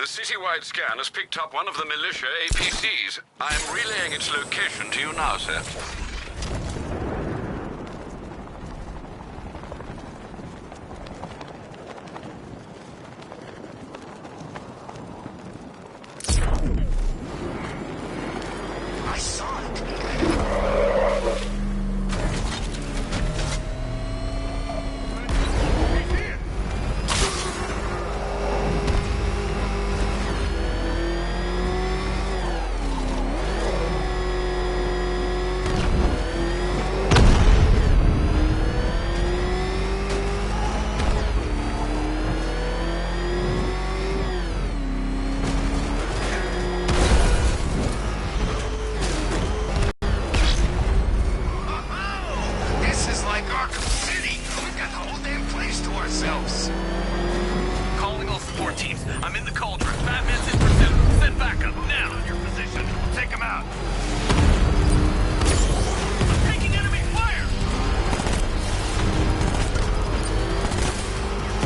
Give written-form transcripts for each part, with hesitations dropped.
The citywide scan has picked up one of the militia APCs. I am relaying its location to you now, sir. I saw it. This is like Arkham City. We've got the whole damn place to ourselves. Calling all support teams. I'm in the cauldron. Batman's in pursuit. Send backup now. In your position. Take him out. I'm taking enemy fire.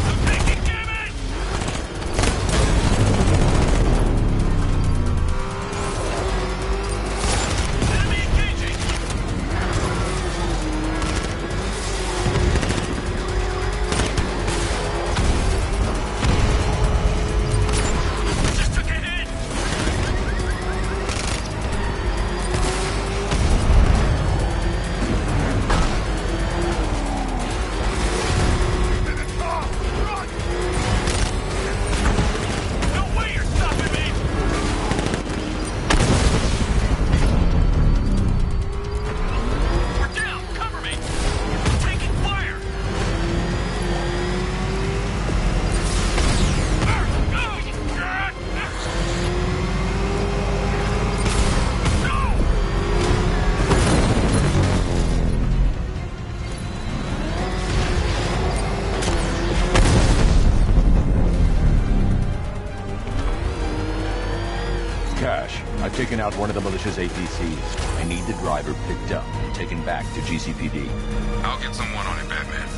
I'm taking damage. Enemy engaging. Just took a hit. No way you're stopping me. We're down. Cover me. I'm taking fire. Cash, I've taken out one of the militia's APCs. I need the driver picked up and taken back to GCPD. I'll get someone on it, Batman.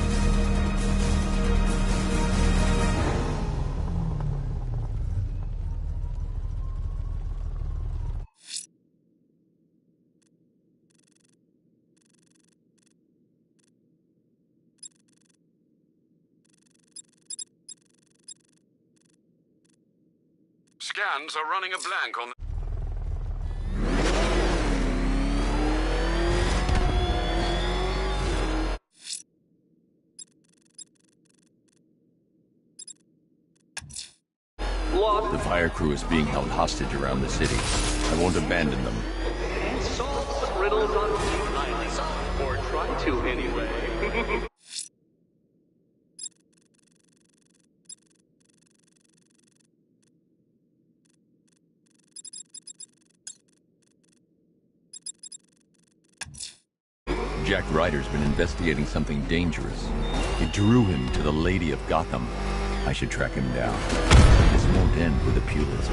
Scans are running a blank on... The fire crew is being held hostage around the city. I won't abandon them. And solve the riddles on Team Island. Or try to, anyway. Jack Ryder's been investigating something dangerous. It drew him to the Lady of Gotham. I should track him down. This won't end with a Pulitzer.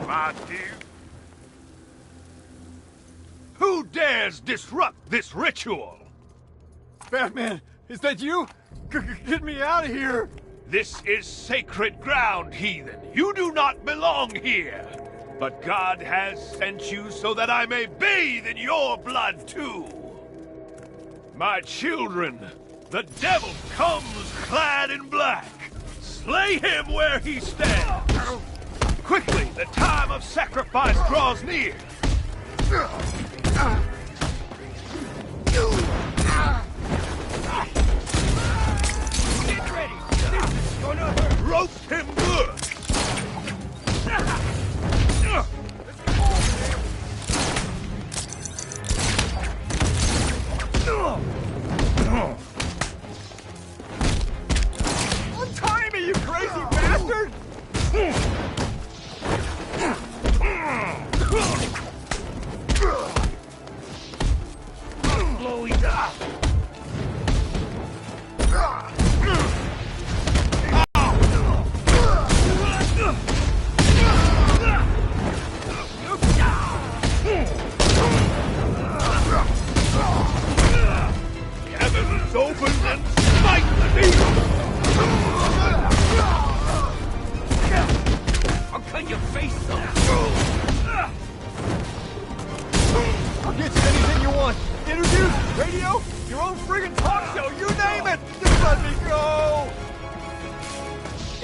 My dear. Who dares disrupt this ritual? Batman, is that you? Get me out of here! This is sacred ground, heathen. You do not belong here. But God has sent you so that I may bathe in your blood too. My children, the devil comes clad in black. Slay him where he stands. Quickly, the time of sacrifice draws near. Get ready. This is gonna hurt. Roast him good. Untie me, you crazy bastard!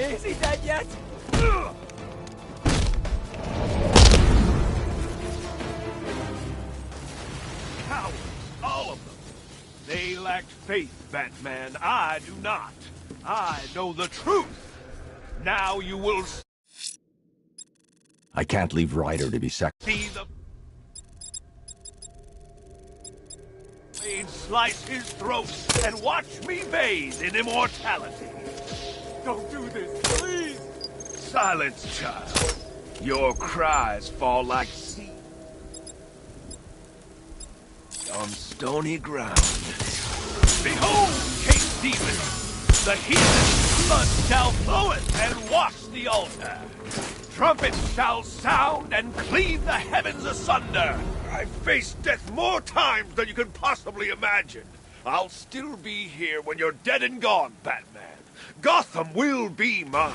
Is he dead yet? Cowards, all of them. They lacked faith, Batman. I do not. I know the truth. Now you will I can't leave Ryder to be see the blade slice his throat and watch me bathe in immortality. Don't do this, please! Silence, child. Your cries fall like seed on stony ground. Behold, Case Demon! The heathen's blood shall floweth and wash the altar. Trumpets shall sound and cleave the heavens asunder. I've faced death more times than you can possibly imagine. I'll still be here when you're dead and gone, Batman. Gotham will be mine.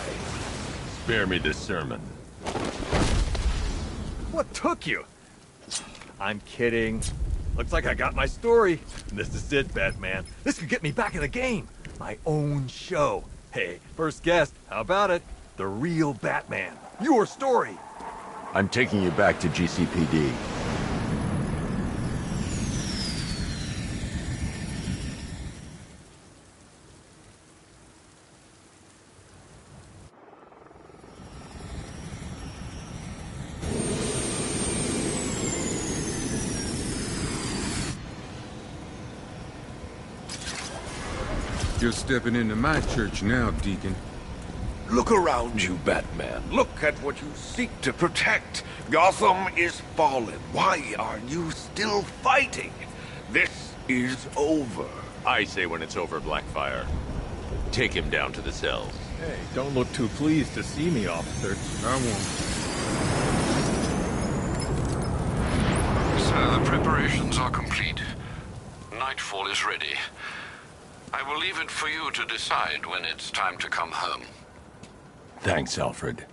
Spare me this sermon. What took you? I'm kidding. Looks like I got my story. This is it, Batman. This could get me back in the game. My own show. Hey, first guest, how about it? The real Batman. Your story. I'm taking you back to GCPD. You're stepping into my church now, Deacon. Look around you, Batman. Look at what you seek to protect. Gotham is fallen. Why are you still fighting? This is over. I say when it's over, Blackfire. Take him down to the cells. Hey, don't look too pleased to see me, officer. I won't. Sir, the preparations are complete. Nightfall is ready. I will leave it for you to decide when it's time to come home. Thanks, Alfred.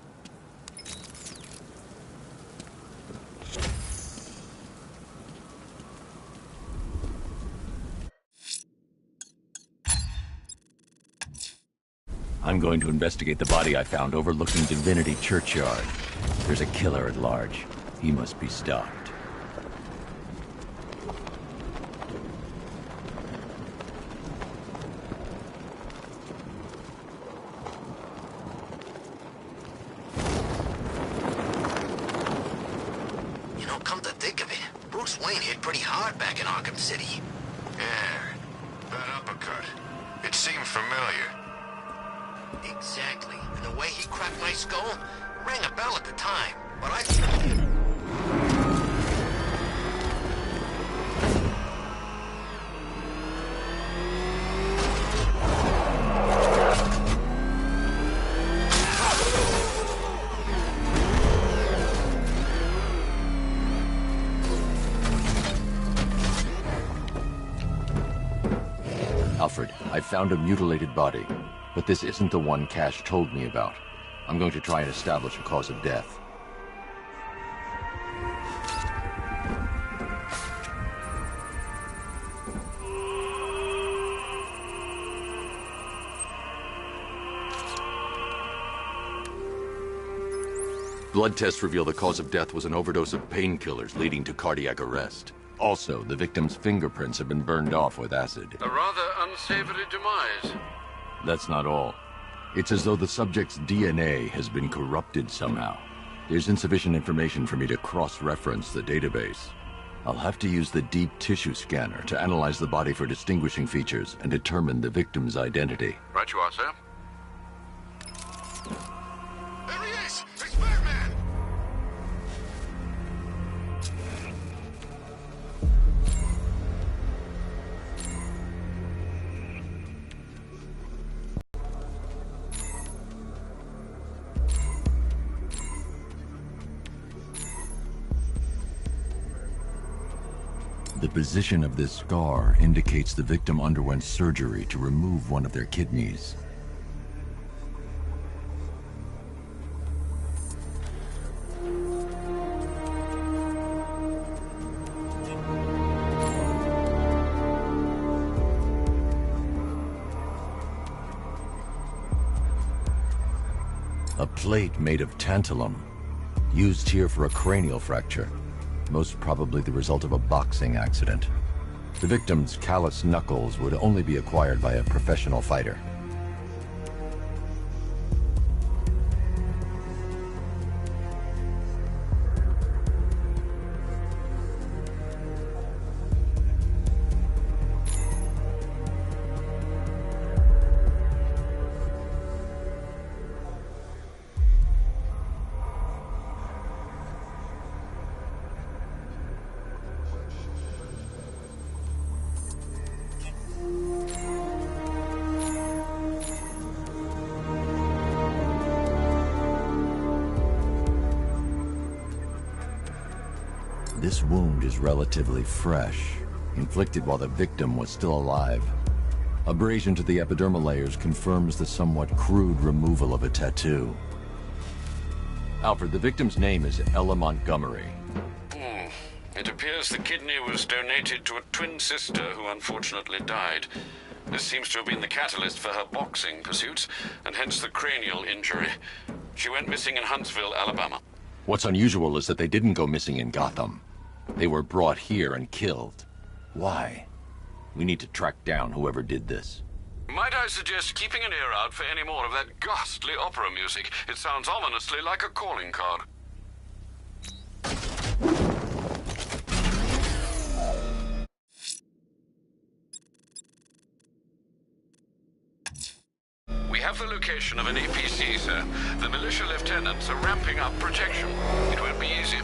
I'm going to investigate the body I found overlooking Divinity Churchyard. There's a killer at large. He must be stopped. You know, come to think of it, Bruce Wayne hit pretty hard back in Arkham City. Yeah, that uppercut. It seemed familiar. Exactly. And the way he cracked my skull rang a bell at the time. But I... Alfred, I found a mutilated body, but this isn't the one Cash told me about. I'm going to try and establish a cause of death. Blood tests reveal the cause of death was an overdose of painkillers leading to cardiac arrest. Also, the victim's fingerprints have been burned off with acid. A rather unsavory demise. That's not all. It's as though the subject's DNA has been corrupted somehow. There's insufficient information for me to cross-reference the database. I'll have to use the deep tissue scanner to analyze the body for distinguishing features and determine the victim's identity. Right you are, sir. There he is! It's Batman! The position of this scar indicates the victim underwent surgery to remove one of their kidneys. A plate made of tantalum, used here for a cranial fracture, most probably the result of a boxing accident. The victim's calloused knuckles would only be acquired by a professional fighter. This wound is relatively fresh, inflicted while the victim was still alive. Abrasion to the epidermal layers confirms the somewhat crude removal of a tattoo. Alfred, the victim's name is Ella Montgomery. It appears the kidney was donated to a twin sister who unfortunately died. This seems to have been the catalyst for her boxing pursuits, and hence the cranial injury. She went missing in Huntsville, Alabama. What's unusual is that they didn't go missing in Gotham. They were brought here and killed. Why? We need to track down whoever did this. Might I suggest keeping an ear out for any more of that ghastly opera music? It sounds ominously like a calling card. We have the location of an APC, sir. The militia lieutenants are ramping up protection. It won't be easy.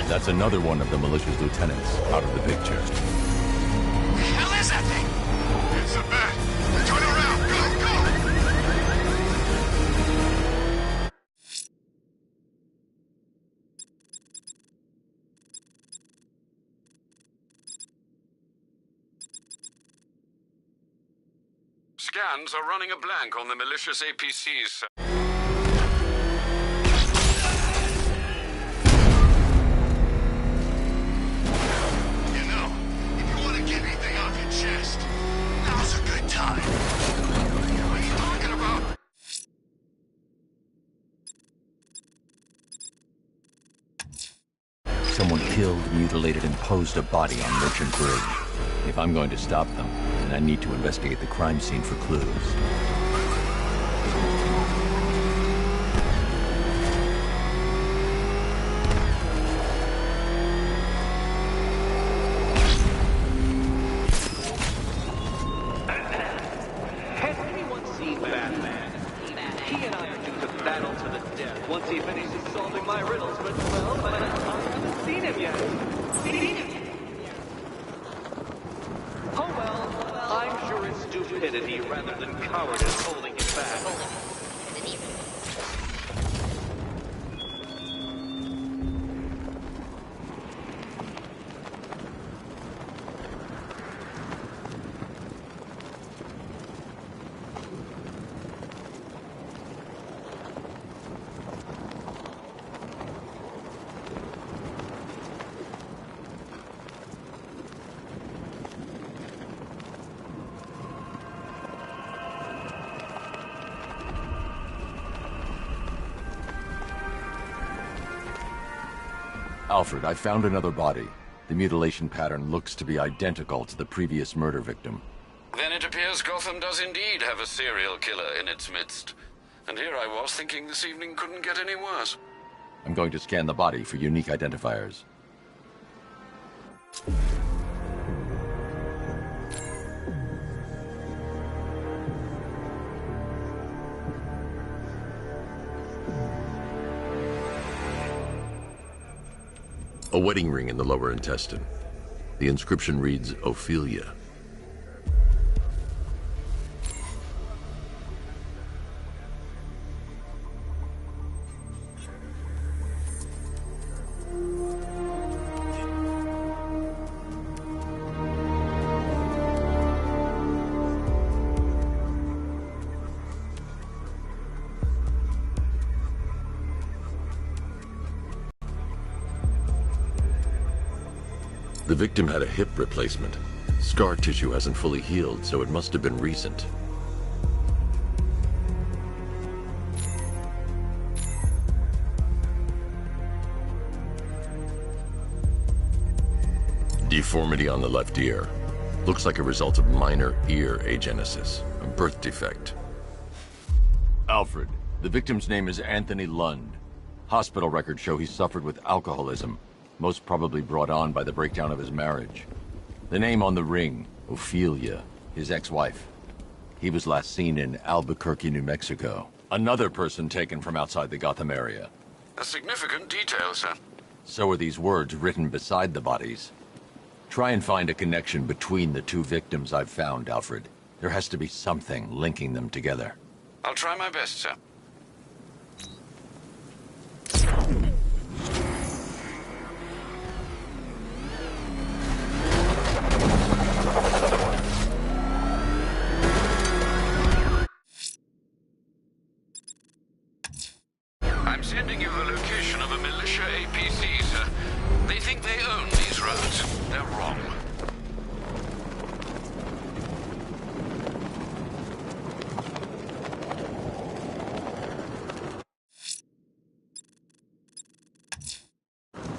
That's another one of the militia's lieutenants out of the picture. The hell is that thing? It's a bat. Turn around. Go, go! Scans are running a blank on the malicious APCs. Chest. Now's a good time. What are you talking about? Someone killed, mutilated, and posed a body on Merchant Bridge. If I'm going to stop them, then I need to investigate the crime scene for clues. Once he finishes solving my riddles, but well, I haven't seen him yet. Oh well, I'm sure it's stupidity rather than cowardice holding him back. Alfred, I found another body. The mutilation pattern looks to be identical to the previous murder victim. Then it appears Gotham does indeed have a serial killer in its midst. And here I was thinking this evening couldn't get any worse. I'm going to scan the body for unique identifiers. A wedding ring in the lower intestine. The inscription reads, Ophelia. The victim had a hip replacement. Scar tissue hasn't fully healed, so it must have been recent. Deformity on the left ear. Looks like a result of minor ear agenesis, a birth defect. Alfred, the victim's name is Anthony Lund. Hospital records show he suffered with alcoholism, most probably brought on by the breakdown of his marriage. The name on the ring, Ophelia, his ex-wife. He was last seen in Albuquerque, New Mexico. Another person taken from outside the Gotham area. A significant detail, sir. So are these words written beside the bodies. Try and find a connection between the two victims I've found, Alfred. There has to be something linking them together. I'll try my best, sir. I'm sending you the location of a militia APC, sir. They think they own these roads. They're wrong.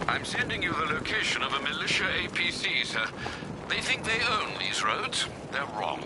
I'm sending you the location of a militia APC, sir. They think they own these roads. They're wrong.